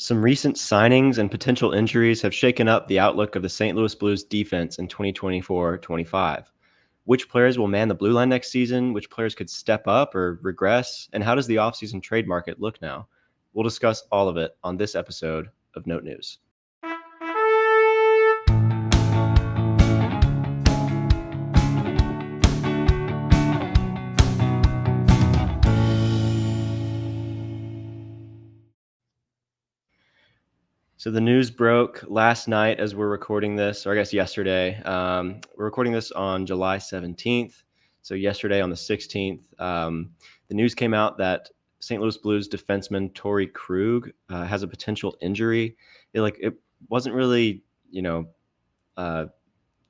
Some recent signings and potential injuries have shaken up the outlook of the St. Louis Blues defense in 2024-25. Which players will man the blue line next season? Which players could step up or regress? And how does the offseason trade market look now? We'll discuss all of it on this episode of Note News. So the news broke last night as we're recording this, or I guess yesterday. We're recording this on July 17th. So yesterday on the 16th, the news came out that St. Louis Blues defenseman Torey Krug has a potential injury. It wasn't really, uh,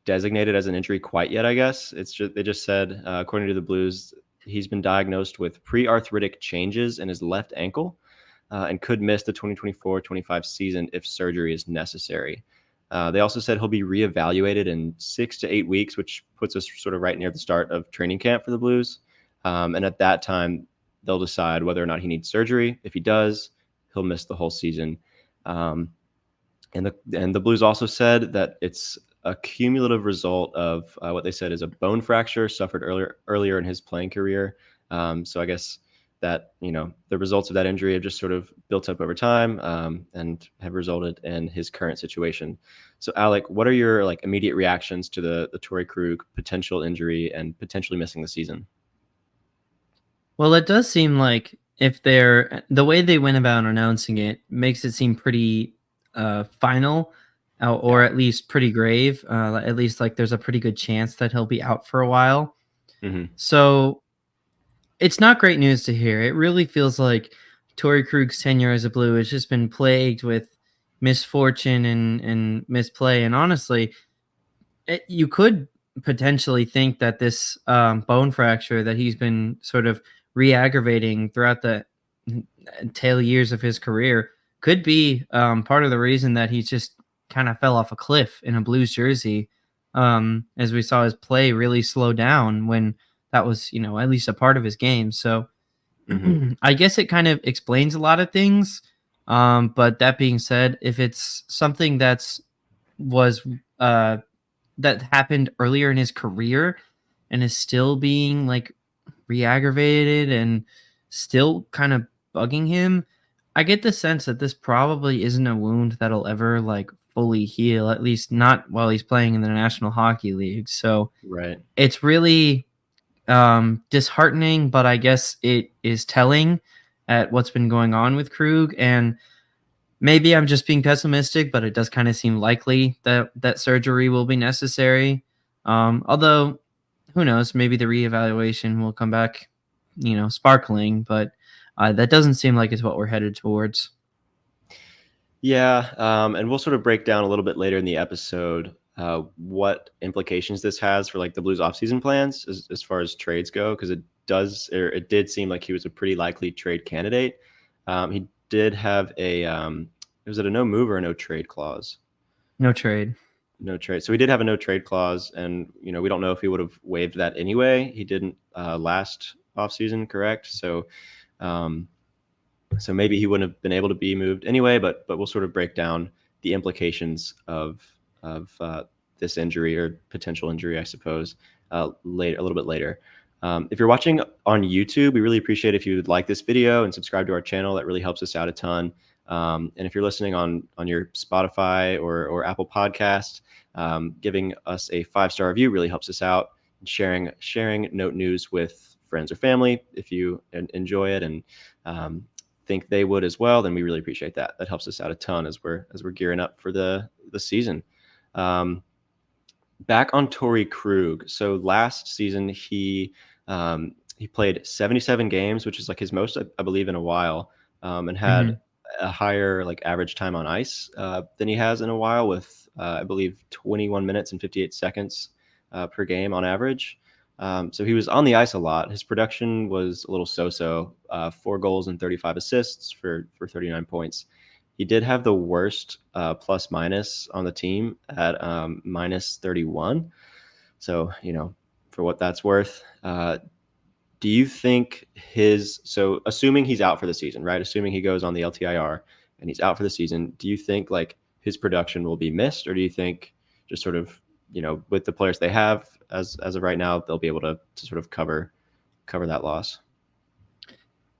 designated as an injury quite yet, I guess. They just said, according to the Blues, he's been diagnosed with pre-arthritic changes in his left ankle and could miss the 2024-25 season if surgery is necessary. They also said he'll be reevaluated in 6 to 8 weeks, which puts us sort of right near the start of training camp for the Blues. And at that time, they'll decide whether or not he needs surgery. If he does, he'll miss the whole season. And the Blues also said that it's a cumulative result of what they said is a bone fracture suffered earlier in his playing career. So I guess that the results of that injury have just sort of built up over time and have resulted in his current situation. So Alec, what are your immediate reactions to the Torey Krug potential injury and potentially missing the season? Well, it does seem like the way they went about announcing it makes it seem pretty final, or at least pretty grave. At least like there's a pretty good chance that he'll be out for a while. Mm-hmm. So it's not great news to hear. It really feels like Torey Krug's tenure as a Blue has just been plagued with misfortune and misplay. And honestly, you could potentially think that this bone fracture that he's been sort of re-aggravating throughout the tail years of his career could be part of the reason that he just kind of fell off a cliff in a Blues jersey, as we saw his play really slow down when that was, at least a part of his game. So Mm-hmm. I guess it kind of explains a lot of things. But that being said, if it's something was uh, that happened earlier in his career and is still being like re-aggravated and still kind of bugging him, I get the sense that this probably isn't a wound that'll ever like fully heal, at least not while he's playing in the National Hockey League. So Right. it's really disheartening, but I guess it is telling at what's been going on with Krug. And maybe I'm just being pessimistic, but it does kind of seem likely that surgery will be necessary. Although, who knows? Maybe the reevaluation will come back, sparkling. But that doesn't seem like it's what we're headed towards. Yeah, and we'll sort of break down a little bit later in the episode what implications this has for the Blues offseason plans as far as trades go, because it did seem like he was a pretty likely trade candidate. He did have was it a no move or a no trade clause? No trade. No trade. So he did have a no trade clause, and we don't know if he would have waived that anyway. He didn't last offseason, correct? So maybe he wouldn't have been able to be moved anyway, but we'll sort of break down the implications of this injury or potential injury, I suppose, a little bit later. If you're watching on YouTube, we really appreciate if you would like this video and subscribe to our channel. That really helps us out a ton. And if you're listening on your Spotify or Apple Podcast, giving us a 5-star review really helps us out. And sharing Note News with friends or family if you enjoy it and think they would as well, then we really appreciate that. That helps us out a ton as we're gearing up for the season. Back on Torey Krug. So last season he played 77 games, which is like his most, I believe, in a while, and had a higher average time on ice than he has in a while, with I believe 21 minutes and 58 seconds per game on average. So he was on the ice a lot. His production was a little so-so, 4 goals and 35 assists for 39 points. He did have the worst plus minus on the team at minus 31. So, for what that's worth, do you think so assuming he's out for the season, right? Assuming he goes on the LTIR, and he's out for the season, do you think like his production will be missed, or do you think just sort of, with the players they have as of right now, they'll be able to sort of cover that loss?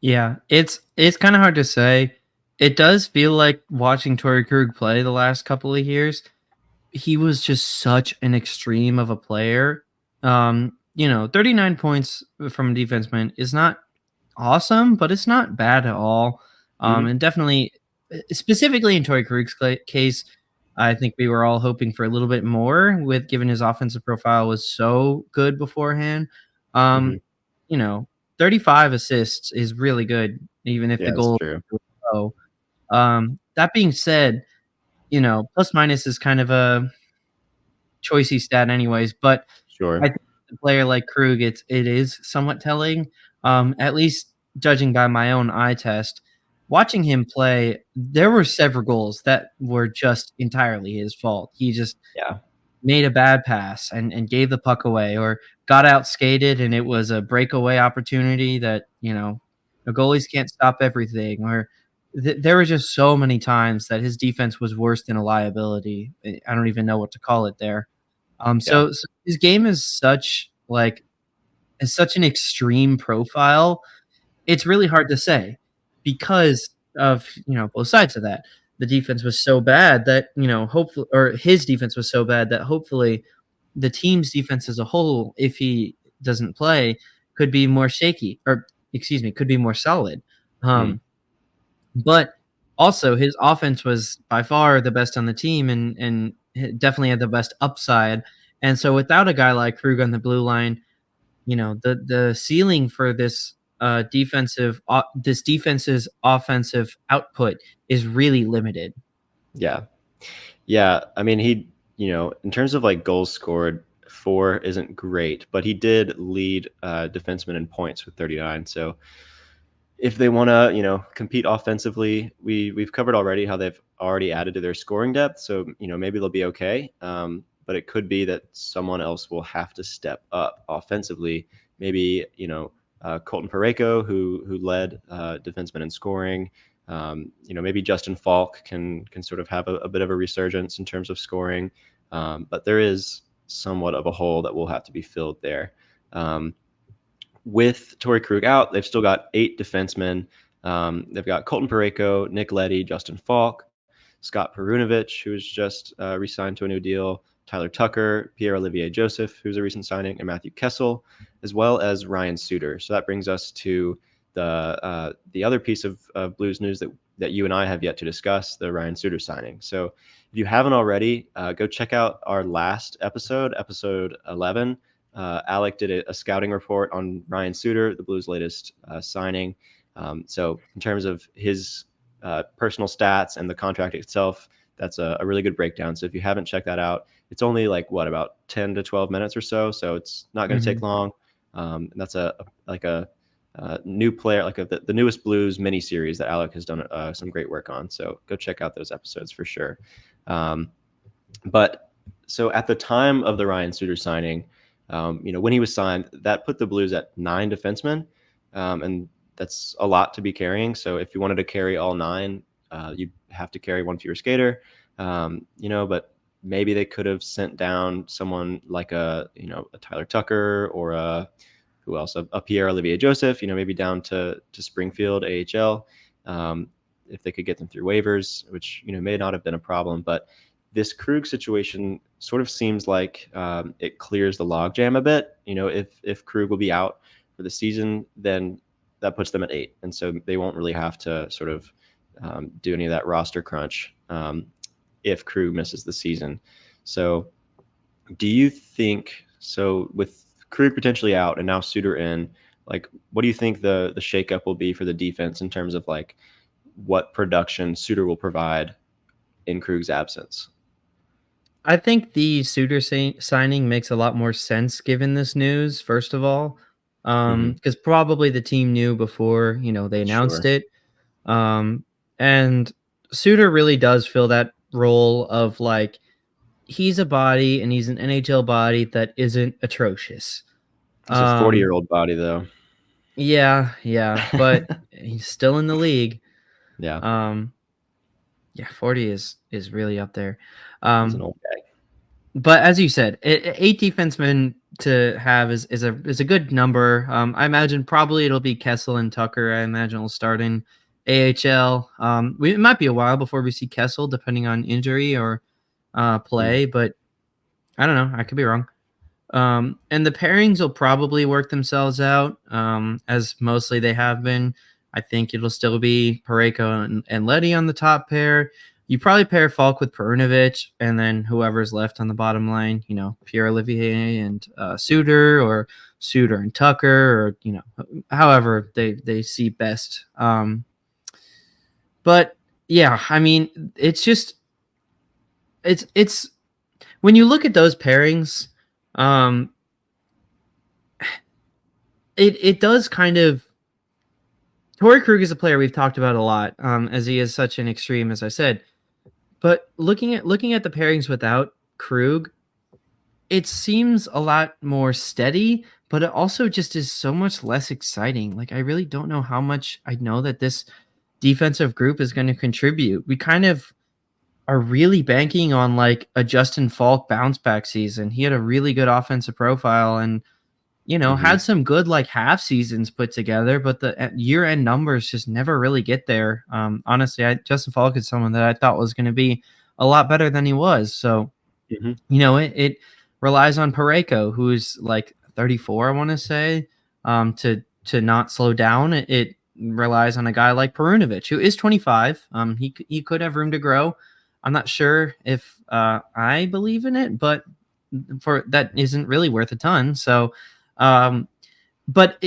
Yeah, it's kind of hard to say. It does feel like watching Torey Krug play the last couple of years. He was just such an extreme of a player. 39 points from a defenseman is not awesome, but it's not bad at all. Hmm. And definitely, specifically in Torey Krug's case, I think we were all hoping for a little bit more with given his offensive profile was so good beforehand. Hmm. Um, you know, 35 assists is really good, even if Yeah, the that's goal true. is low. That being said, plus minus is kind of a choicey stat anyways, but I Sure. think a player like Krug, it is somewhat telling. At least judging by my own eye test, watching him play, there were several goals that were just entirely his fault. He just Yeah. made a bad pass and gave the puck away, or got out skated and it was a breakaway opportunity that the goalies can't stop everything. Or there were just so many times that his defense was worse than a liability. I don't even know what to call it there. Yeah. So his game is such an extreme profile. It's really hard to say because of both sides of that. The defense was so bad that hopefully, or his defense was so bad that hopefully the team's defense as a whole, if he doesn't play, could be more shaky, or excuse me, could be more solid. Mm. Um, but also his offense was by far the best on the team, and definitely had the best upside. And so without a guy like Krug on the blue line, the ceiling for this defense's offensive output is really limited. Yeah. Yeah, I mean, in terms of like goals scored, 4 isn't great, but he did lead defensemen in points with 39. So if they want to, compete offensively, we've covered already how they've already added to their scoring depth. So maybe they'll be okay. But it could be that someone else will have to step up offensively. Maybe Colton Parayko, who led defensemen in scoring. Maybe Justin Falk can sort of have a bit of a resurgence in terms of scoring. But there is somewhat of a hole that will have to be filled there. With Torey Krug out, they've still got 8 defensemen. They've got Colton Parayko, Nick Leddy, Justin Falk, Scott Perunovich, who's just re-signed to a new deal, Tyler Tucker, Pierre-Olivier Joseph, who's a recent signing, and Matthew Kessel, as well as Ryan Suter. So that brings us to the other piece of Blues news that you and I have yet to discuss, the Ryan Suter signing. So if you haven't already, go check out our last episode, episode 11. Alec did a scouting report on Ryan Suter, the Blues' latest signing. So in terms of his personal stats and the contract itself, that's a really good breakdown. So if you haven't checked that out, it's only like about 10 to 12 minutes or so. So it's not going to take Mhm. long. And that's a new player, like the newest Blues mini series that Alec has done some great work on. So go check out those episodes for sure. Um, but so at the time of the Ryan Suter signing, when he was signed, that put the Blues at 9 defensemen, and that's a lot to be carrying. So if you wanted to carry all 9, you'd have to carry one fewer skater. But maybe they could have sent down someone like a Tyler Tucker or who else? A Pierre Olivier Joseph. Maybe down to Springfield AHL. If they could get them through waivers, which may not have been a problem, but this Krug situation sort of seems like it clears the logjam a bit. If Krug will be out for the season, then that puts them at 8, and so they won't really have to sort of do any of that roster crunch if Krug misses the season. So, do you think so with Krug potentially out and now Suter in? Like, what do you think the shakeup will be for the defense in terms of like what production Suter will provide in Krug's absence? I think the Suter signing makes a lot more sense given this news. First of all, Hmm. because probably the team knew before they announced Sure. it. Um, and Suter really does fill that role of like he's a body and he's an NHL body that isn't atrocious. He's a 40 Um, year old body, though. yeah, but he's still in the league. Yeah. Um, Yeah, 40 is really up there. He's an old guy. But as you said, 8 defensemen to have is a good number. I imagine probably it'll be Kessel and Tucker. I imagine will start in AHL. It might be a while before we see Kessel, depending on injury or play. But I don't know. I could be wrong. And the pairings will probably work themselves out, as mostly they have been. I think it'll still be Pareko and Letty on the top pair. You probably pair Falk with Perunovic, and then whoever's left on the bottom line, Pierre Olivier and Suter, or Suter and Tucker, or however they see best. But yeah, I mean, it's when you look at those pairings, it does kind of. Torey Krug is a player we've talked about a lot, as he is such an extreme, as I said. But looking at the pairings without Krug, it seems a lot more steady, but it also just is so much less exciting. Like, I really don't know how much I know that this defensive group is going to contribute. We kind of are really banking on like a Justin Falk bounce back season. He had a really good offensive profile and had some good like half seasons put together, but the year-end numbers just never really get there. Honestly, Justin Falk is someone that I thought was going to be a lot better than he was. So, it relies on Pareko, who's like 34, I want to say, to not slow down. It relies on a guy like Perunovic, who is 25. He could have room to grow. I'm not sure if I believe in it, but for that isn't really worth a ton. So, but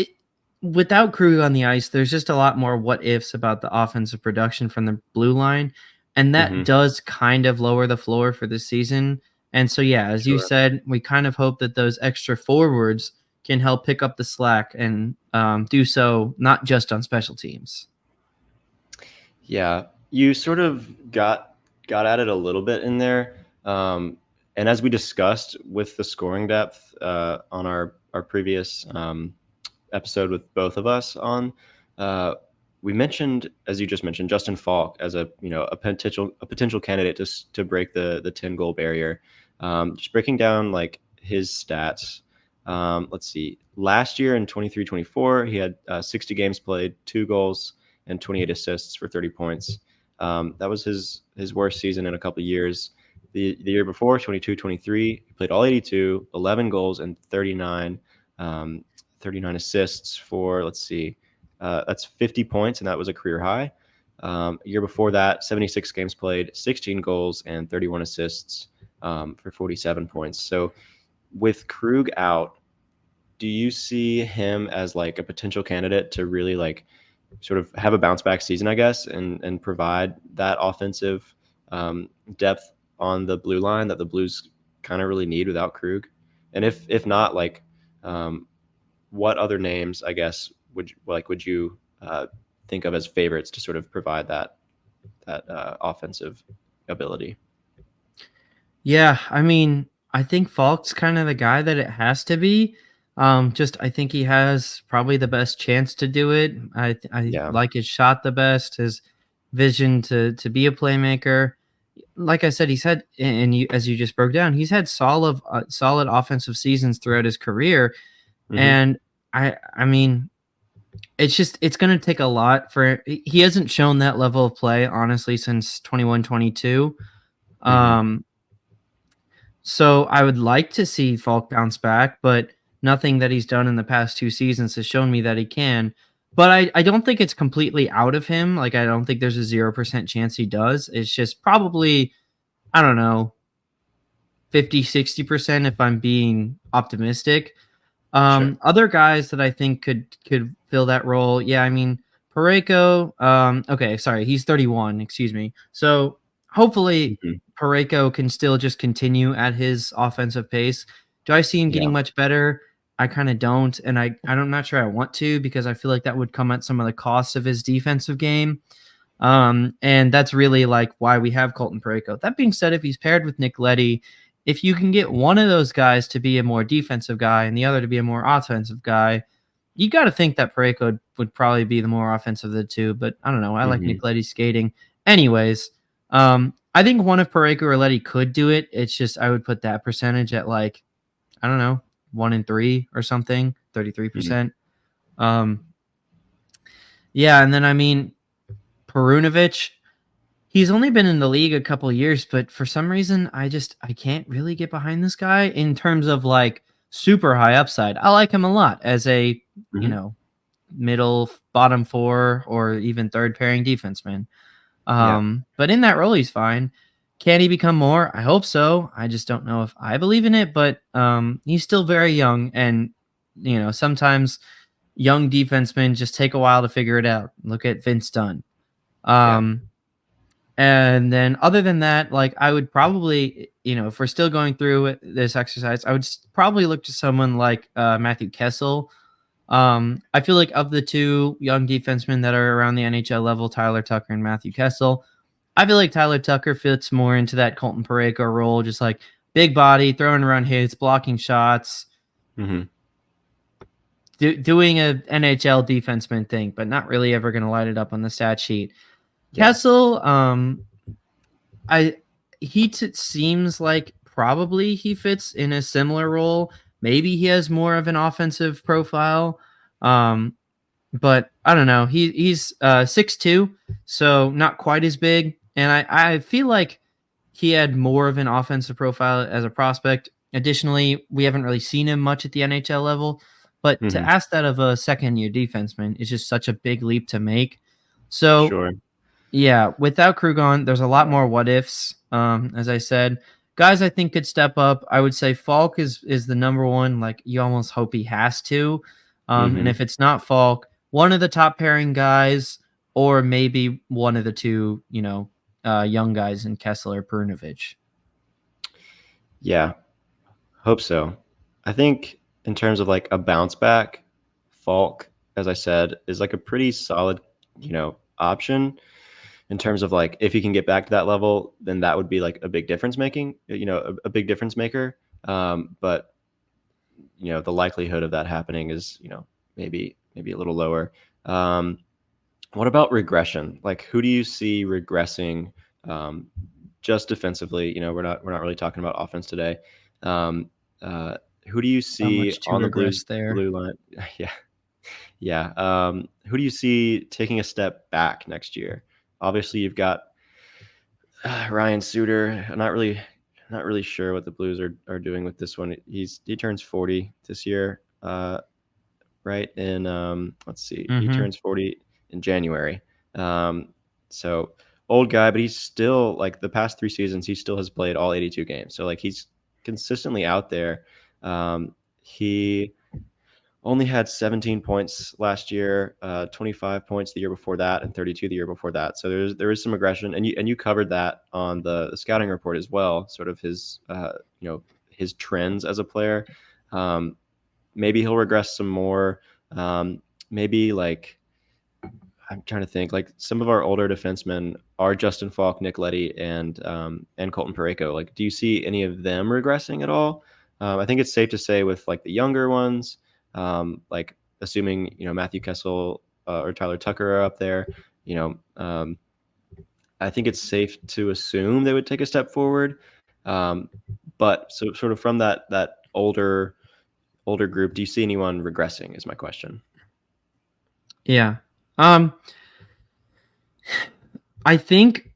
without Krug on the ice, there's just a lot more what ifs about the offensive production from the blue line, and that does kind of lower the floor for this season. And so, yeah, as you said, we kind of hope that those extra forwards can help pick up the slack and do so not just on special teams. Yeah, you sort of got at it a little bit in there. And as we discussed with the scoring depth on our previous episode with both of us on, we mentioned, as you just mentioned, Justin Falk as a potential candidate to break the 10 goal barrier. Just breaking down like his stats. Let's see. Last year in 23-24, he had 60 games played, 2 goals and 28 assists for 30 points. That was his worst season in a couple of years. The year before, 22-23, he played all 82, 11 goals and 39 assists for, let's see, that's 50 points, and that was a career high. A year before that, 76 games played, 16 goals and 31 assists for 47 points. So with Krug out, do you see him as like a potential candidate to really like sort of have a bounce back season, I guess, and provide that offensive depth on the blue line that the Blues kind of really need without Krug? And if not, like, what other names, I guess, would you think of as favorites to sort of provide that offensive ability? Yeah, I mean, I think Falk's kind of the guy that it has to be. I think he has probably the best chance to do it. I like his shot the best, his vision to be a playmaker. Like I said, he's had, and as you just broke down, he's had solid offensive seasons throughout his career. And I mean, it's going to take a lot for, he hasn't shown that level of play, honestly, since 21-22. So I would like to see Falk bounce back, but nothing that he's done in the past 2 seasons has shown me that he can. But I don't think it's completely out of him. Like, I don't think there's a 0% chance he does. It's just probably, I don't know, 50, 60% if I'm being optimistic. Sure. Other guys that I think could fill that role. Yeah, I mean, Pareko. Okay, sorry, he's 31. Excuse me. So hopefully Pareko can still just continue at his offensive pace. Do I see him getting much better? I kind of don't, and I'm not sure I want to, because I feel like that would come at some of the cost of his defensive game. And that's really like why we have Colton Pareko. That being said, if he's paired with Nick Leddy, if you can get one of those guys to be a more defensive guy and the other to be a more offensive guy, you got to think that Pareko would probably be the more offensive of the two. But I don't know. I like Nick Leddy's skating. Anyways, I think one of Pareko or Letty could do it. It's just I would put that percentage at like, I don't know, 1 in 3 or something, 33%. Yeah, and then I mean Perunovic, he's only been in the league a couple years, but for some reason I can't really get behind this guy in terms of like super high upside. I like him a lot as a, you know, middle bottom 4 or even third pairing defenseman. But in that role he's fine. Can he become more? I hope so. I just don't know if I believe in it, but he's still very young, and you know, sometimes young defensemen just take a while to figure it out. Look at Vince Dunn. And then other than that, like I would probably, you know, if we're still going through this exercise, I would probably look to someone like Matthew Kessel. I feel like of the two young defensemen that are around the NHL level, Tyler Tucker and Matthew Kessel, I feel like Tyler Tucker fits more into that Colton Pareko role, just like big body, throwing around hits, blocking shots, doing a NHL defenseman thing, but not really ever going to light it up on the stat sheet. Kessel, seems like probably he fits in a similar role. Maybe he has more of an offensive profile. But I don't know. He's 6'2", so not quite as big. And I feel like he had more of an offensive profile as a prospect. Additionally, we haven't really seen him much at the NHL level. But to ask that of a second-year defenseman is just such a big leap to make. So, yeah, without Krug on, there's a lot more what-ifs, as I said. Guys I think could step up. I would say Falk is the number one. Like, you almost hope he has to. And if it's not Falk, one of the top pairing guys, or maybe one of the two, you know, young guys in Kessel or Perunovic. Yeah, hope so. I think in terms of like a bounce back, Falk, as I said, is like a pretty solid, you know, option in terms of like if he can get back to that level, then that would be like a big difference making, you know, a big difference maker. But you know, the likelihood of that happening is, you know, maybe a little lower. What about regression? Like, who do you see regressing just defensively? You know, we're not really talking about offense today. Who do you see on the blue line? Yeah. Who do you see taking a step back next year? Obviously, you've got Ryan Suter. I'm not really sure what the Blues are doing with this one. He turns 40 this year, right? In let's see, he turns 40 in January. So old guy, but he's still like the past 3 seasons, he still has played all 82 games. So like he's consistently out there. He only had 17 points last year, 25 points the year before that, and 32 the year before that. So there is some regression, and you covered that on the scouting report as well. Sort of his you know, his trends as a player. Maybe he'll regress some more. Maybe like I'm trying to think. Like some of our older defensemen are Justin Falk, Nick Leddy, and Colton Pareko. Like, do you see any of them regressing at all? I think it's safe to say with like the younger ones, like assuming, you know, Matthew Kessel or Tyler Tucker are up there, you know, I think it's safe to assume they would take a step forward. But so sort of from that older group, do you see anyone regressing is my question. Yeah. I think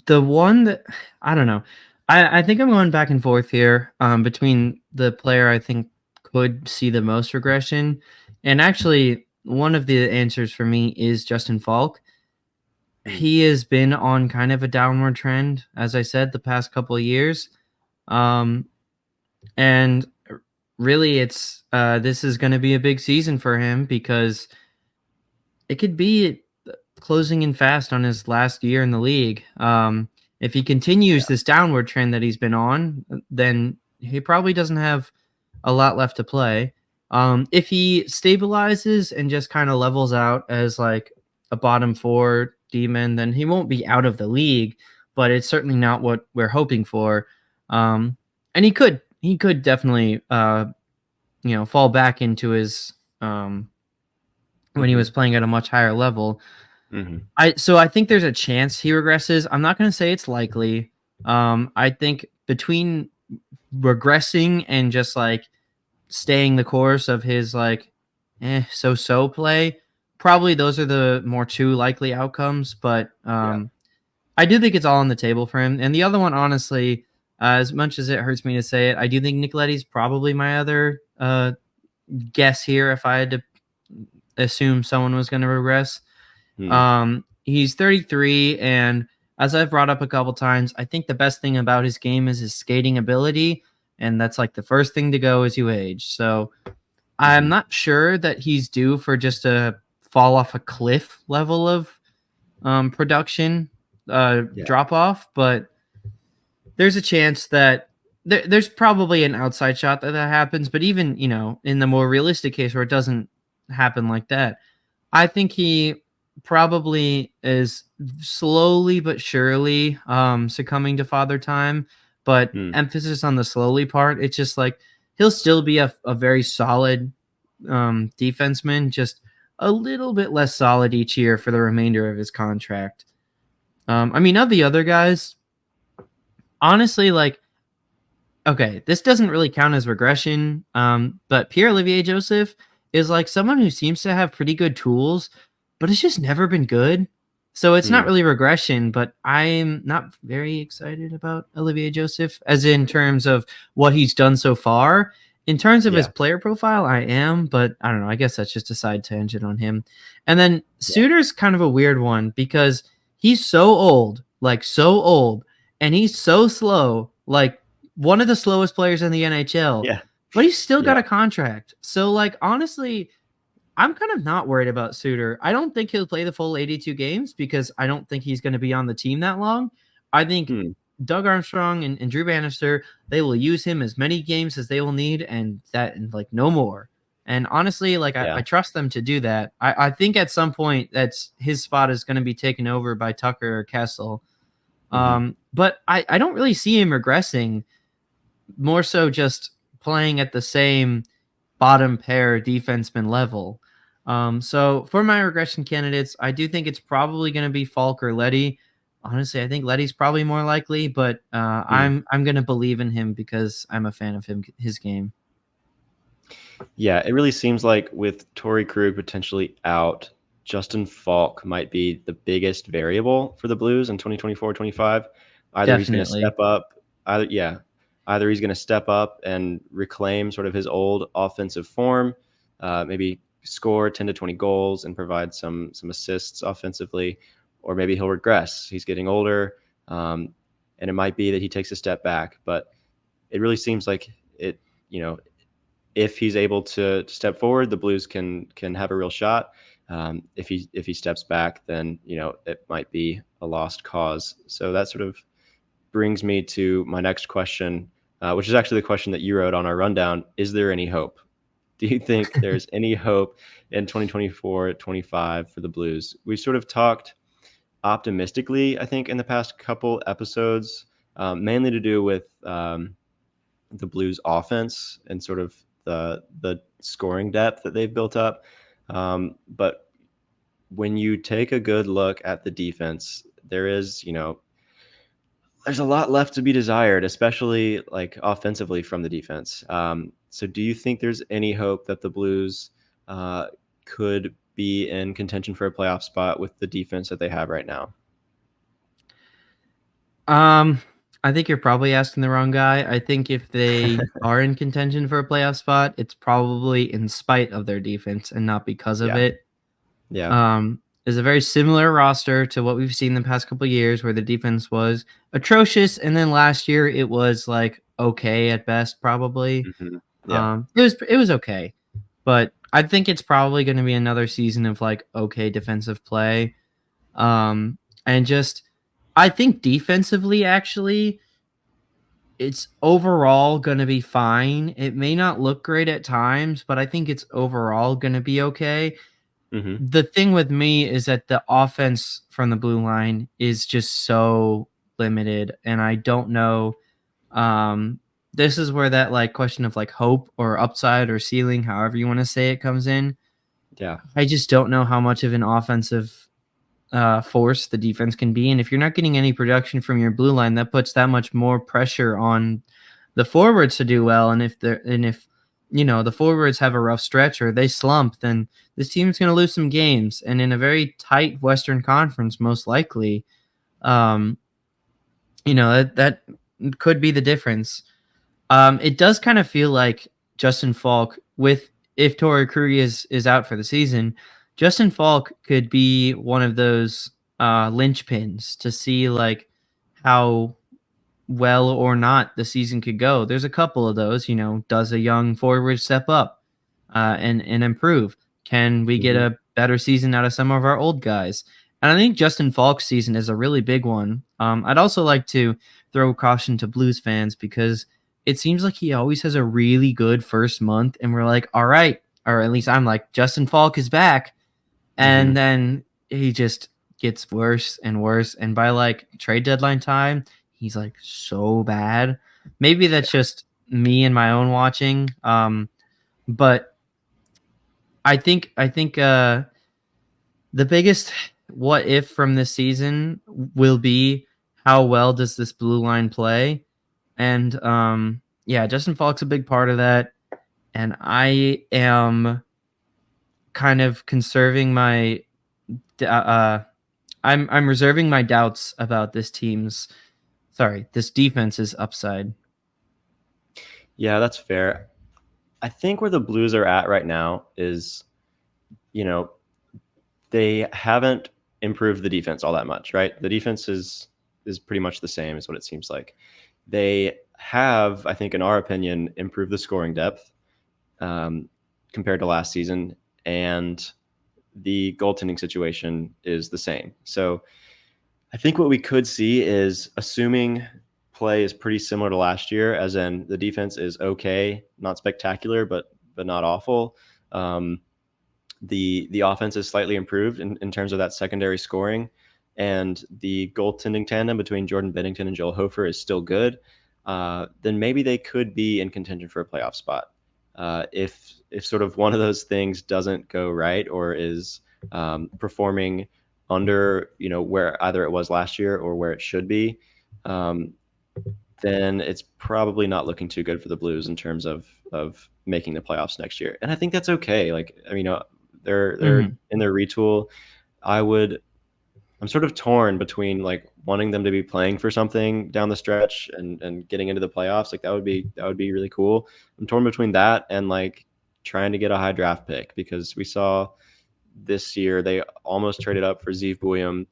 the one that I don't know. I think I'm going back and forth here between the player I think could see the most regression, and actually one of the answers for me is Justin Falk. He has been on kind of a downward trend, as I said, the past couple of years, and really, it's this is going to be a big season for him because it could be closing in fast on his last year in the league. If he continues this downward trend that he's been on, then he probably doesn't have a lot left to play. If he stabilizes and just kind of levels out as like a bottom 4 demon, then he won't be out of the league, but it's certainly not what we're hoping for. And he could definitely, you know, fall back into his, when he was playing at a much higher level. I think there's a chance he regresses. I'm not going to say it's likely. I think between regressing and just like staying the course of his like so play, probably those are the more two likely outcomes. But Yeah. I do think it's all on the table for him. And the other one, honestly, as much as it hurts me to say it, I do think Nicoletti's probably my other guess here if I had to assume someone was going to regress. Hmm. He's 33, and as I've brought up a couple times, I think the best thing about his game is his skating ability, and that's like the first thing to go as you age. So I'm Hmm. not sure that he's due for just a fall off a cliff level of production Yeah. drop off, but there's a chance that there's probably an outside shot that happens. But even in the more realistic case where it doesn't happen like that, I think he probably is slowly but surely succumbing to father time. But Hmm. emphasis on the slowly part. It's just like he'll still be a very solid defenseman, just a little bit less solid each year for the remainder of his contract. I mean, of the other guys, honestly, like, okay, this doesn't really count as regression, but Pierre-Olivier Joseph is like someone who seems to have pretty good tools, but it's just never been good. So it's not Hmm. really regression, but I'm not very excited about Olivier Joseph, as in terms of what he's done so far. In terms of his Yeah. player profile, I am, but I don't know. I guess that's just a side tangent on him. And then Yeah. Suter's kind of a weird one because he's so old, like so old, and he's so slow, like one of the slowest players in the NHL, Yeah. but he's still got Yeah. a contract. So, like, honestly, I'm kind of not worried about Suter. I don't think he'll play the full 82 games because I don't think he's going to be on the team that long. I think Hmm. Doug Armstrong and Drew Bannister, they will use him as many games as they will need, and like no more. And honestly, like I Yeah. trust them to do that. I think at some point that's his spot is going to be taken over by Tucker or Kessel. Hmm. But I don't really see him regressing, more so just playing at the same bottom pair defenseman level. So for my regression candidates, I do think it's probably going to be Falk or Letty. Honestly, I think Letty's probably more likely, but Hmm. I'm going to believe in him because I'm a fan of his game. Yeah, it really seems like with Torey Krug potentially out, Justin Falk might be the biggest variable for the Blues in 2024-25. Either he's going to Definitely. step up, either he's going to step up and reclaim sort of his old offensive form, maybe score 10 to 20 goals and provide some assists offensively, or maybe he'll regress. He's getting older, and it might be that he takes a step back, but it really seems like it, you know, if he's able to step forward, the Blues can have a real shot. If he steps back, then it might be a lost cause. So that sort of brings me to my next question, which is actually the question that you wrote on our rundown. Is there any hope? Do you think there's any hope in 2024-25 for the Blues? We've sort of talked optimistically, I think, in the past couple episodes, mainly to do with the Blues offense and sort of the scoring depth that they've built up. But when you take a good look at the defense, there's a lot left to be desired, especially like offensively from the defense. So do you think there's any hope that the Blues uh, could be in contention for a playoff spot with the defense that they have right now? Um, I think you're probably asking the wrong guy. I think if they are in contention for a playoff spot, it's probably in spite of their defense and not because of Yeah. it. Yeah. Is a very similar roster to what we've seen the past couple of years where the defense was atrocious, and then last year it was like okay at best, probably. Yeah. It was okay, but I think it's probably going to be another season of like okay defensive play. And just I think defensively, actually, it's overall going to be fine. It may not look great at times, but I think it's overall going to be okay. Hmm. The thing with me is that the offense from the blue line is just so limited, and I don't know. Um, this is where that like question of like hope or upside or ceiling, however you want to say it, comes in. Yeah. I just don't know how much of an offensive force the defense can be. And if you're not getting any production from your blue line, that puts that much more pressure on the forwards to do well. And if the forwards have a rough stretch or they slump, then this team's going to lose some games. And in a very tight Western Conference, most likely, um, that could be the difference. It does kind of feel like Justin Falk, with if Torey Krug is out for the season, Justin Falk could be one of those linchpins to see like how well or not the season could go. There's a couple of those. Does a young forward step up and improve? Can we get Mhm. a better season out of some of our old guys? And I think Justin Falk's season is a really big one. I'd also like to throw caution to Blues fans because it seems like he always has a really good first month, and we're like, all right, or at least I'm like, Justin Falk is back, and Mhm. then he just gets worse and worse, and by like trade deadline time, he's like so bad. Maybe that's just me and my own watching, but I think the biggest what if from this season will be how well does this blue line play, and yeah, Justin Falk's a big part of that, and I am kind of conserving my I'm reserving my doubts about this defense's upside. Yeah, that's fair. I think where the Blues are at right now is, you know, they haven't improved the defense all that much, right? The defense is pretty much the same, is what it seems like. They have, I think, in our opinion, improved the scoring depth um, compared to last season, and the goaltending situation is the same. So I think what we could see is, assuming play is pretty similar to last year, as in the defense is okay, not spectacular, but not awful. Um, the offense is slightly improved in terms of that secondary scoring, and the goaltending tandem between Jordan Bennington and Joel Hofer is still good. Then maybe they could be in contention for a playoff spot. If sort of one of those things doesn't go right or is performing under where either it was last year or where it should be, um, then it's probably not looking too good for the Blues in terms of making the playoffs next year. And I think that's okay. Like, I mean, they're Mm-hmm. in their retool. I would I'm sort of torn between like wanting them to be playing for something down the stretch and getting into the playoffs. Like that would be really cool. I'm torn between that and like trying to get a high draft pick, because we saw this year they almost traded up for Zeev Buium,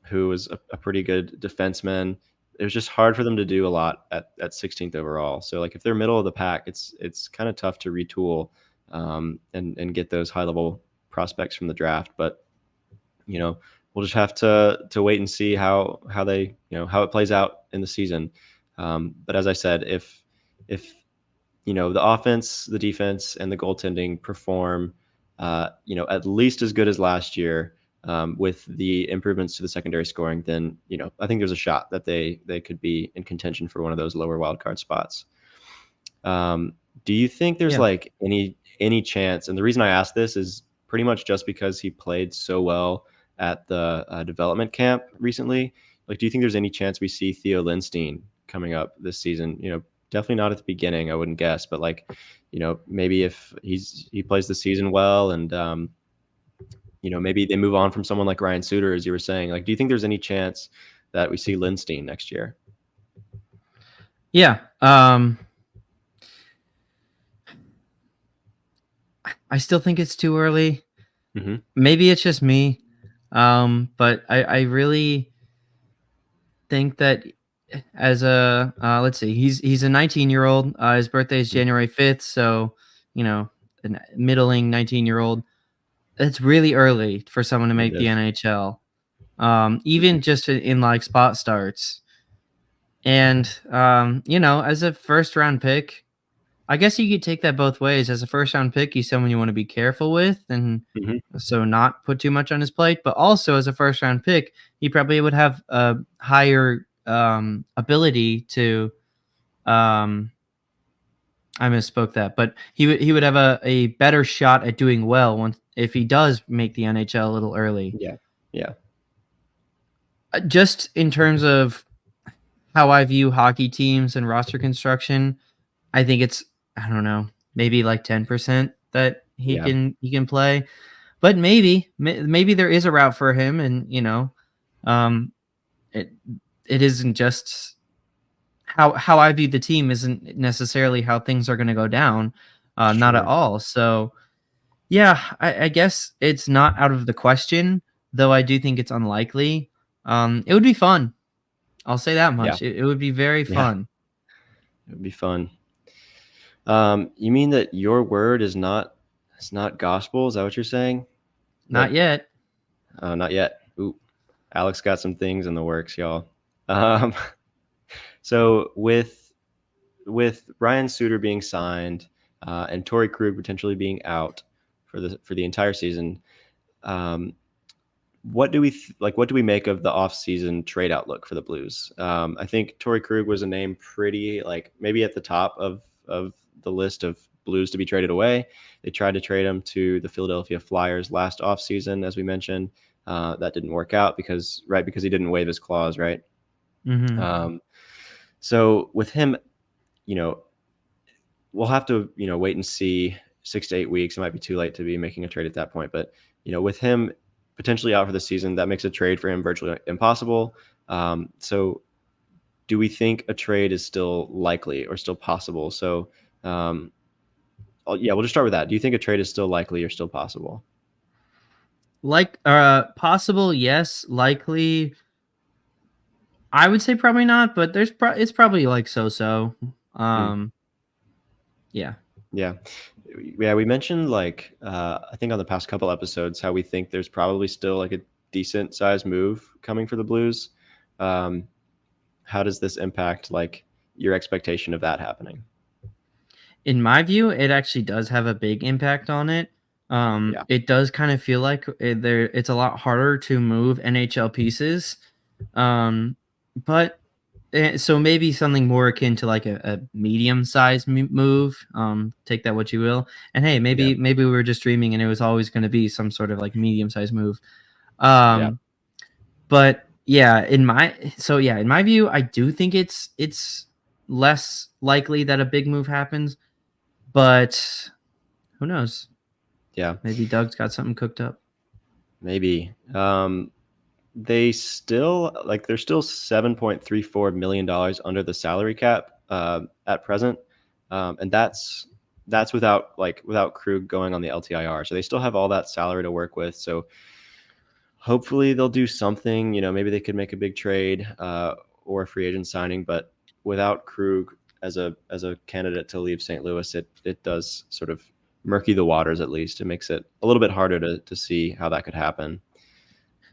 who was a pretty good defenseman. It was just hard for them to do a lot at 16th overall. So like if they're middle of the pack, it's kind of tough to retool and get those high level prospects from the draft. But we'll just have to wait and see how they how it plays out in the season. But as I said, if the offense, the defense, and the goaltending perform at least as good as last year, with the improvements to the secondary scoring, then I think there's a shot that they could be in contention for one of those lower wildcard spots. Do you think there's Yeah. like any chance? And the reason I ask this is pretty much just because he played so well at the development camp recently. Like, do you think there's any chance we see Theo Lindstein coming up this season? Definitely not at the beginning, I wouldn't guess, but like, maybe if he plays the season well, and maybe they move on from someone like Ryan Suter, as you were saying. Like, do you think there's any chance that we see Lindstein next year? Yeah. I still think it's too early. Hmm. Maybe it's just me. But I really think that as a let's see, he's a 19-year-old. His birthday is January 5th, so a middling 19-year-old. It's really early for someone to It make the is. NHL. Even Mhm. just in like spot starts. And as a first round pick, I guess you could take that both ways. As a first round pick, he's someone you want to be careful with, and Mhm. so not put too much on his plate. But also, as a first round pick, he probably would have a higher ability to. Um, I misspoke that, but he would have a better shot at doing well once if he does make the NHL a little early. Yeah. Yeah. Just in terms of how I view hockey teams and roster construction, I think it's, I don't know, maybe like 10% that Yeah. he can play. But maybe there is a route for him, and um, it it isn't just how I view the team isn't necessarily how things are going to go down, not at Sure. all. So yeah, I guess it's not out of the question, though. I do think it's unlikely. It would be fun. I'll say that Yeah. much. It would be very Yeah. fun. It would be fun. You mean that your word is not it's not gospel? Is that what you're saying? Not That yet. not yet. Ooh, Alex got some things in the works, y'all. Um, so with Ryan Suter being signed and Torey Krug potentially being out for the entire season, um, what do we what do we make of the offseason trade outlook for the Blues? I think Torey Krug was a name pretty like maybe at the top of the list of Blues to be traded away. They tried to trade him to the Philadelphia Flyers last offseason, as we mentioned. That didn't work out because he didn't waive his clause, right? Hmm. Um, so with him, you know, we'll have to wait and see 6 to 8 weeks. It might be too late to be making a trade at that point, but with him potentially out for the season, that makes a trade for him virtually impossible. So do we think a trade is still likely or still possible? So um, yeah, we'll just start with that. Do you think a trade is still likely or still possible? Like, possible, yes. Likely, I would say probably not. But it's probably like so. Hmm. Um, yeah. Yeah. Yeah, we mentioned like I think on the past couple episodes how we think there's probably still like a decent sized move coming for the Blues. Um, how does this impact like your expectation of that happening? In my view, it actually does have a big impact on it. Yeah. It does kind of feel like it's a lot harder to move NHL pieces. Um, but so maybe something more akin to like a medium sized move. Take that what you will. And hey, Yeah. maybe we were just dreaming, and it was always going to be some sort of like medium sized move. Yeah. Um, but yeah, in my view, I do think it's less likely that a big move happens, but who knows? Yeah. Maybe Doug's got something cooked up. Maybe. They're still $7.34 million under the salary cap at present, and that's without Krug going on the LTIR. So they still have all that salary to work with. So hopefully they'll do something. Maybe they could make a big trade or a free agent signing. But without Krug as a candidate to leave St. Louis, it does sort of murky the waters. At least it makes it a little bit harder to see how that could happen.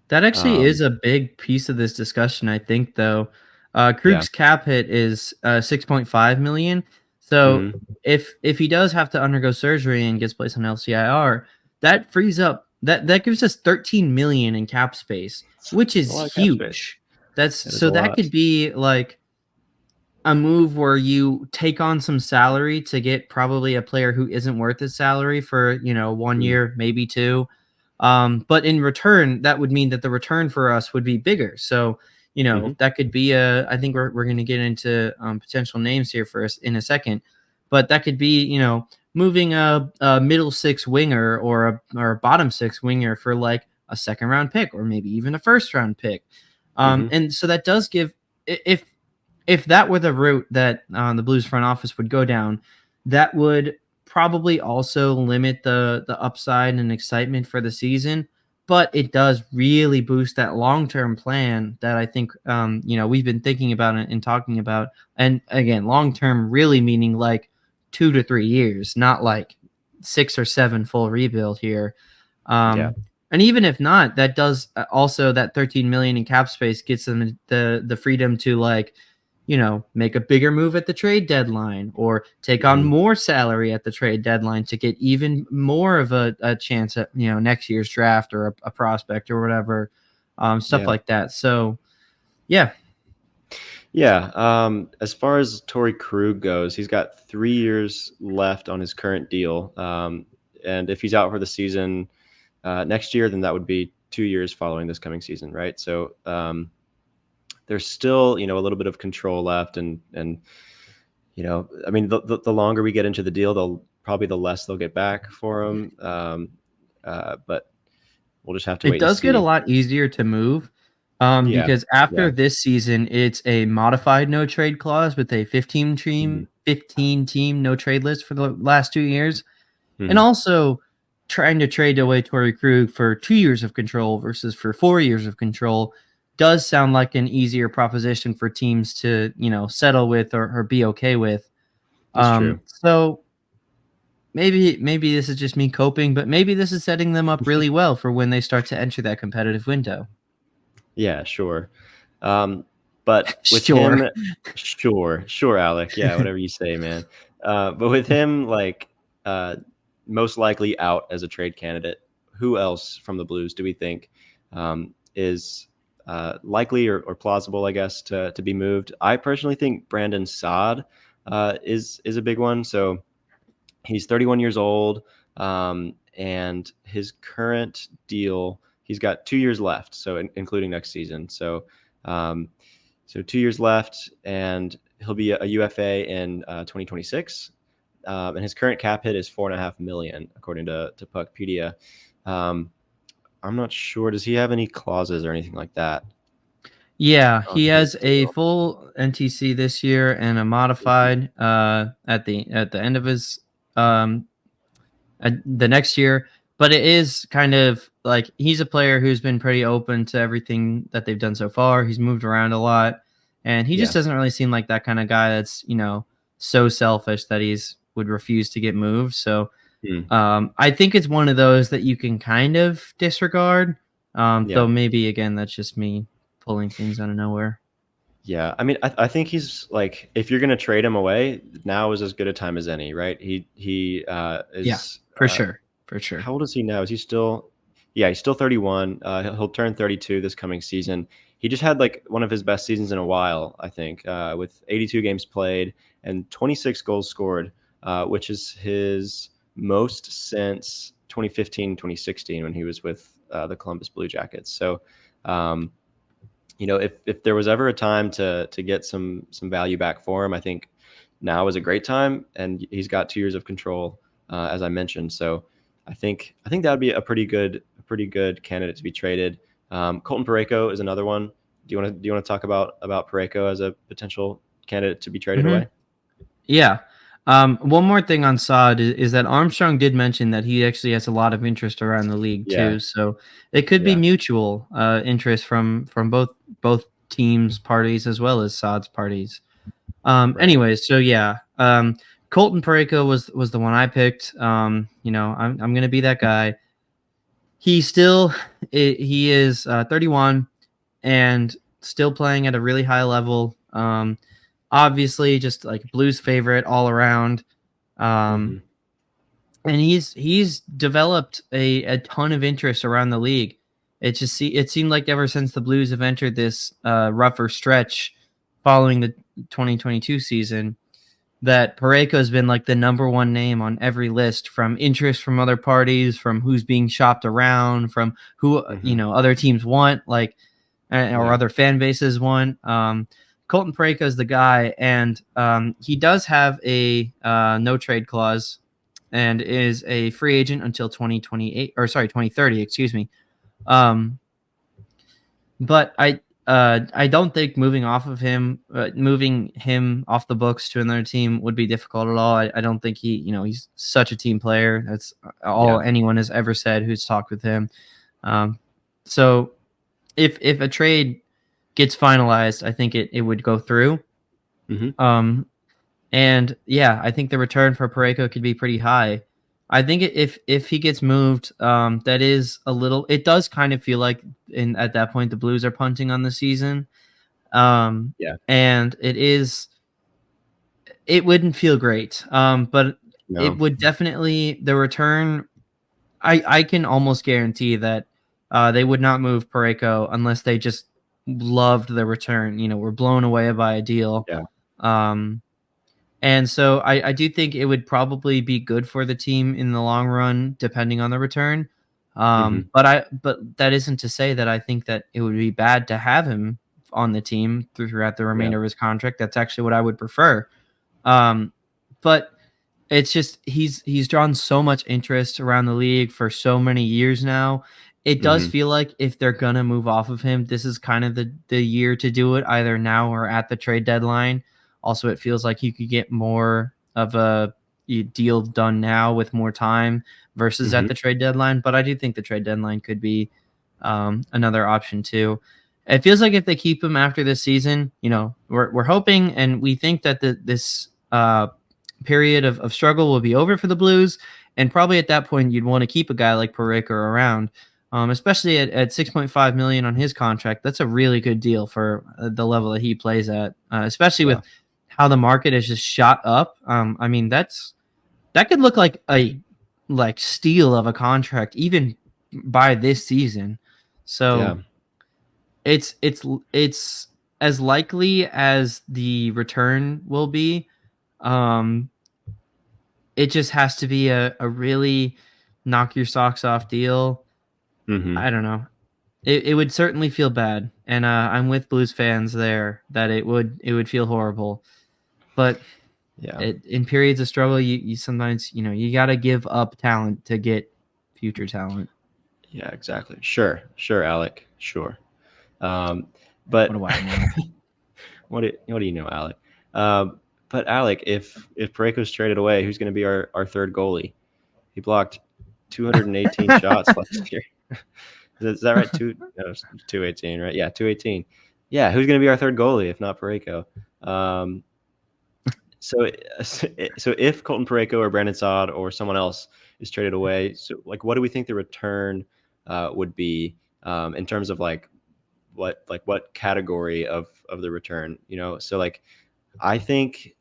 That actually Um, is a big piece of this discussion, I think, though. yeah. Krug's cap hit is 6.5 million. So Hmm. if he does have to undergo surgery and gets placed on LCIR, that frees up that gives us 13 million in cap space, which It's a is lot of cap space. huge. That's It is a so that lot. could be like a move where you take on some salary to get probably a player who isn't worth his salary for 1 year, maybe two. But in return, that would mean that the return for us would be bigger. So Mm-hmm. that could be a. I think we're going to get into potential names here for us in a second, but that could be moving a middle six winger or a bottom six winger for like a second round pick or maybe even a first round pick. Mm-hmm. And so that does give if that were the route that the Blues front office would go down, that would probably also limit the upside and excitement for the season. But it does really boost that long term plan that I think we've been thinking about and talking about. And again, long term really meaning like 2 to 3 years, not like 6 or 7 full rebuild here. Yeah. And even if not, that does also that 13 million in cap space gets them the freedom to like make a bigger move at the trade deadline or take on Mm-hmm. more salary at the trade deadline to get even more of a chance at, next year's draft or a prospect or whatever, stuff Yeah. like that. So, yeah. Yeah. As far as Torey Krug goes, he's got 3 years left on his current deal. And if he's out for the season next year, then that would be 2 years following this coming season, right? So there's still a little bit of control left, and I mean the longer we get into the deal, the less they'll get back for him. But we'll just have to It wait and does get a see. lot easier to move Yeah, because yeah. after this season, it's a modified no trade clause with a 15 Mhm. team no trade list for the last 2 years. And Mhm. also trying to trade away Torey Krug for 2 years of control versus for 4 years of control does sound like an easier proposition for teams to, settle with or be okay with. That's true. So maybe this is just me coping, but maybe this is setting them up really well for when they start to enter that competitive window. Yeah, sure. Um, but with Sure. him, sure, Alec. Yeah, whatever you say, man. But with him, like, uh, most likely out as a trade candidate, who else from the Blues do we think is likely or plausible, I guess, to be moved? I personally think Brandon Saad is a big one. So he's 31 years old, and his current deal, he's got 2 years left, so including next season. Um, so 2 years left, and he'll be a UFA in 2026. And his current cap hit is 4.5 million, according to Puckpedia. Um, I'm not sure. Does he have any clauses or anything like that Yeah, on he his has a deal? full NTC this year and a modified at the end of his um the next year. But it is kind of like he's a player who's been pretty open to everything that they've done so far. He's moved around a lot, and he just Yeah. doesn't really seem like that kind of guy that's so selfish that he's would refuse to get moved. So Hmm. I think it's one of those that you can kind of disregard. Yeah. Though maybe again that's just me pulling things out of nowhere. Yeah, I mean, I think he's like, if you're gonna trade him away, now is as good a time as any, right? He Yeah, is for sure, for sure. how old is he now? Is he still? Yeah, he's still 31. He'll turn 32 this coming season. He just had like one of his best seasons in a while, I think, with 82 games played and 26 goals scored, which is his most since 2015, 2016 when he was with the Columbus Blue Jackets. So. Um, if there was ever a time to get some value back for him, I think now is a great time, and he's got 2 years of control, as I mentioned. So I think that would be a pretty good candidate to be traded. Colton Parayko is another one. Do you want to talk about Parayko as a potential candidate to be traded Hmm. away? Yeah. One more thing on Saad is that Armstrong did mention that he actually has a lot of interest around the league Yeah, too. So it could be yeah, mutual interest from both teams' parties as well as Saad's parties. right. Anyways, so yeah, Colton Parayko was the one I picked. I'm gonna be that guy. He still he is 31 and still playing at a really high level. Obviously, just like Blues favorite all around. Um, Hmm. and he's developed a ton of interest around the league. It seemed like ever since the Blues have entered this rougher stretch following the 2022 season, that Pareko has been like the number one name on every list, from interest from other parties, from who's being shopped around, from who Hmm. other teams want, like or Yeah. other fan bases want. Colton Pareko is the guy, and he does have a no trade clause and is a free agent until 2028 or sorry 2030, excuse me. Um, but I don't think moving him off the books to another team would be difficult at all. I don't think he's such a team player. That's all Yeah. anyone has ever said who's talked with him. Um, so if a trade gets finalized, I think it would go through. Hmm. Um, and yeah, I think the return for Pareko could be pretty high. I think if he gets moved, that is a little. It does kind of feel like at that point the Blues are punting on the season, Yeah. and it wouldn't feel great. But it No. would definitely the return. I can almost guarantee that they would not move Pareko unless they just loved the return. Were blown away by a deal. Yeah. Um, And so I do think it would probably be good for the team in the long run, depending on the return. Mhm. But that isn't to say that I think that it would be bad to have him on the team throughout the Yeah. remainder of his contract. That's actually what I would prefer. Um, but it's just he's drawn so much interest around the league for so many years now. It does Mhm. feel like if they're gonna move off of him, this is kind of the year to do it, either now or at the trade deadline. Also, it feels like you could get more of a deal done now with more time versus at Mhm. the trade deadline. But I do think the trade deadline could be another option too. It feels like if they keep him after this season, we're hoping and we think that this period of struggle will be over for the Blues. And probably at that point, you'd want to keep a guy like Parayko around, especially at 6.5 million on his contract. That's a really good deal for the level that he plays at, especially Yeah. with how the market has just shot up. I mean, that could look like a steal of a contract even by this season. Yeah. So it's as likely as the return will be. Um, it just has to be a really knock your socks off deal. Mhm. I don't know. It would certainly feel bad, and I'm with Blues fans there that it would feel horrible. But Yeah. in periods of struggle, you sometimes you got to give up talent to get future talent. Yeah, exactly. Sure. Sure, Alec. Sure. Um, What but do I know? what do you know, Alec? But Alec, if Parayko's traded away, who's going to be our third goalie? He blocked 218 shots last year. Is that right? 218, right? Yeah, 218. Yeah, who's going to be our third goalie if not Parayko? Um, so so if Colton Parayko or Brandon Saad or someone else is traded away, so like what do we think the return would be in terms of what category of the return? So like I think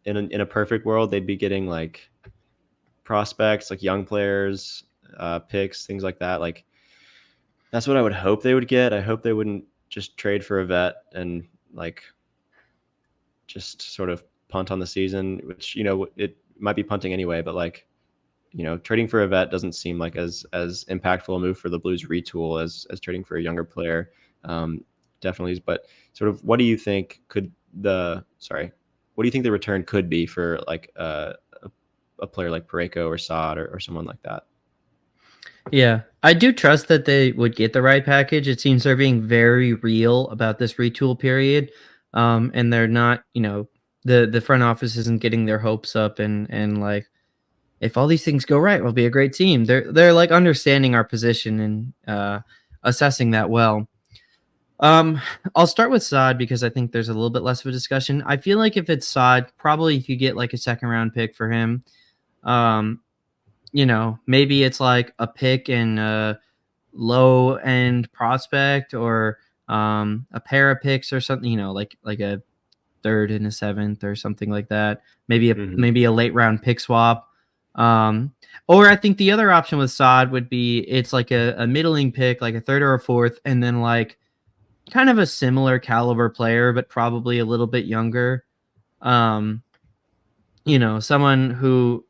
in a perfect world they'd be getting like prospects, like young players, picks, things like that. Like that's what I would hope they would get. I hope they wouldn't just trade for a vet and like just sort of punt on the season, which it might be punting anyway. But like trading for a vet doesn't seem like as impactful a move for the Blues retool as trading for a younger player. Um, definitely is. But sort of, what do you think what do you think the return could be for like a player like Parayko or Saad or someone like that? Yeah, I do trust that they would get the right package. It seems they're being very real about this retool period, and they're not, the front office isn't getting their hopes up and like if all these things go right, we'll be a great team. They're like understanding our position and assessing that well. Um, I'll start with Saad because I think there's a little bit less of a discussion. I feel like if it's Saad, probably if you get like a second round pick for him, um, maybe it's like a pick in a low end prospect or a pair of picks or something, like a third and a seventh or something like that. Maybe a Hmm. maybe a late round pick swap. Um, or I think the other option with Saad would be it's like a middling pick, like a third or a fourth, and then like kind of a similar caliber player, but probably a little bit younger. Um, someone who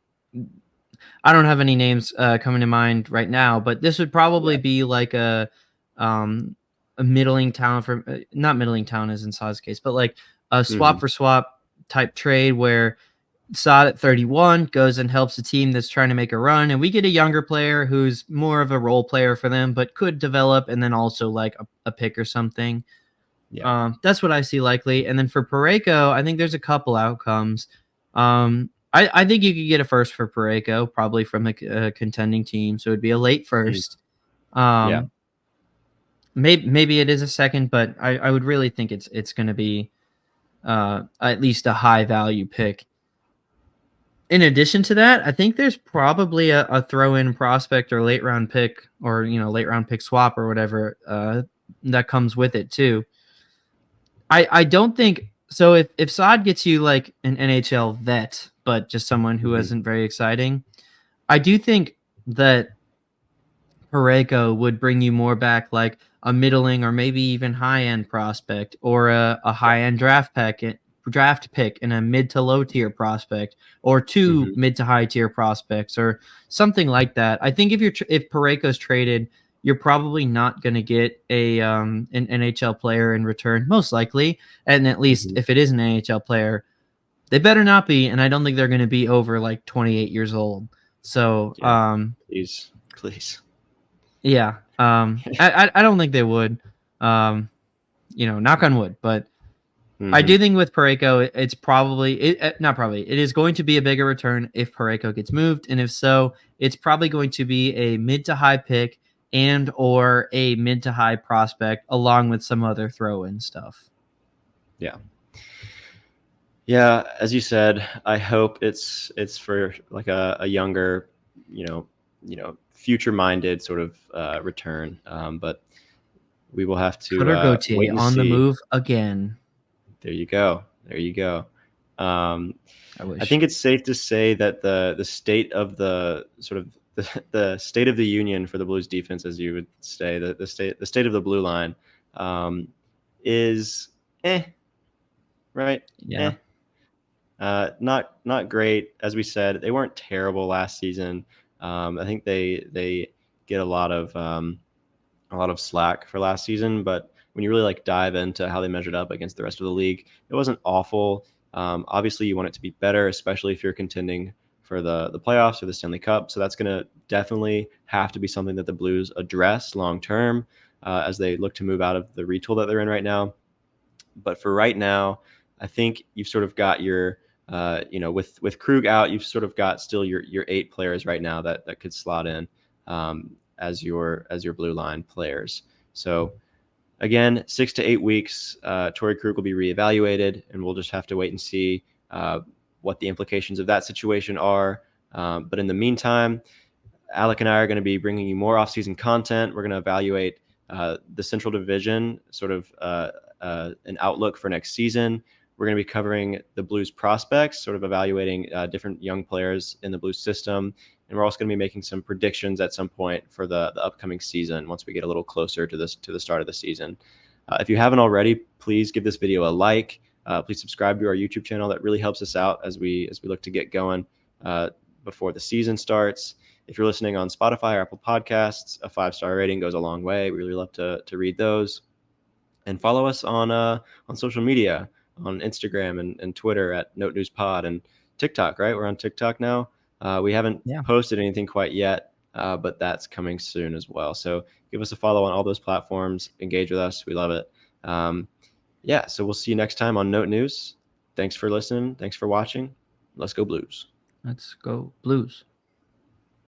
I don't have any names coming to mind right now, but this would Yeah. probably be like um, a middling town for not middling town as in Saw's case, but like a swap Hmm. for swap type trade where Saad at 31 goes and helps a team that's trying to make a run, and we get a younger player who's more of a role player for them, but could develop, and then also like a pick or something. Yeah. That's what I see likely. And then for Pareko, I think there's a couple outcomes. I think you could get a first for Pareko, probably from a contending team. So it'd be a late Mhm. first. Yeah. Um, maybe it is a second, but I would really think it's going to be at least a high value pick. In addition to that, I think there's probably a throw in prospect or late round pick or late round pick swap or whatever that comes with it too. I don't think so. If Saad gets you like an NHL vet, but just someone who Hmm. isn't very exciting, I do think that Pareko would bring you more back like a middling or maybe even high end prospect or a Yeah. high end draft draft pick and a mid to low tier prospect, or two Mhm. mid to high tier prospects, or something like that. I think if Parayko's traded, you're probably not going to get an NHL player in return, most likely. And at least Mhm. if it is an NHL player, they better not be. And I don't think they're going to be over like 28 years old. So, Yeah. Please. Please. yeah, I don't think they would. Knock on wood, but I Mhm. do think with Parayko, it's probably not probably. It is going to be a bigger return if Parayko gets moved, and if so, it's probably going to be a mid to high pick and or a mid to high prospect, along with some other throw in stuff. Yeah. Yeah, as you said, I hope it's for like a younger, future-minded sort of return. But we will have to Cutter wait Gauthier and on the see. move again. There you go. There you go. Um, I I wish. think it's safe to say that the state of the sort of the state of the union for the Blues defense, as you would say, the state of the blue line, um, is right, Yeah. not great. As we said, they weren't terrible last season. I think they get a lot of slack for last season, but when you really like dive into how they measured up against the rest of the league, it wasn't awful. Obviously, you want it to be better, especially if you're contending for the playoffs or the Stanley Cup. So that's going to definitely have to be something that the Blues address long term as they look to move out of the retool that they're in right now. But for right now, I think you've sort of got your with Krug out, you've sort of got still your 8 players right now that could slot in as your blue line players. So again, 6 to 8 weeks, Torey Krug will be reevaluated, and we'll just have to wait and see what the implications of that situation are. But in the meantime, Alec and I are going to be bringing you more off-season content. We're going to evaluate the Central Division, sort of an outlook for next season. We're going to be covering the Blues prospects, sort of evaluating different young players in the Blues system. And we're also going to be making some predictions at some point for the upcoming season once we get a little closer to the start of the season. If you haven't already, please give this video a like. Please subscribe to our YouTube channel. That really helps us out as we look to get going before the season starts. If you're listening on Spotify or Apple Podcasts, a 5-star rating goes a long way. We really love to read those. And follow us on social media, on Instagram and Twitter at Note News Pod, and TikTok, right? We're on TikTok now. We haven't Yeah. posted anything quite yet, but that's coming soon as well. So give us a follow on all those platforms. Engage with us. We love it. Yeah, so we'll see you next time on Note News. Thanks for listening. Thanks for watching. Let's go Blues. Let's go Blues.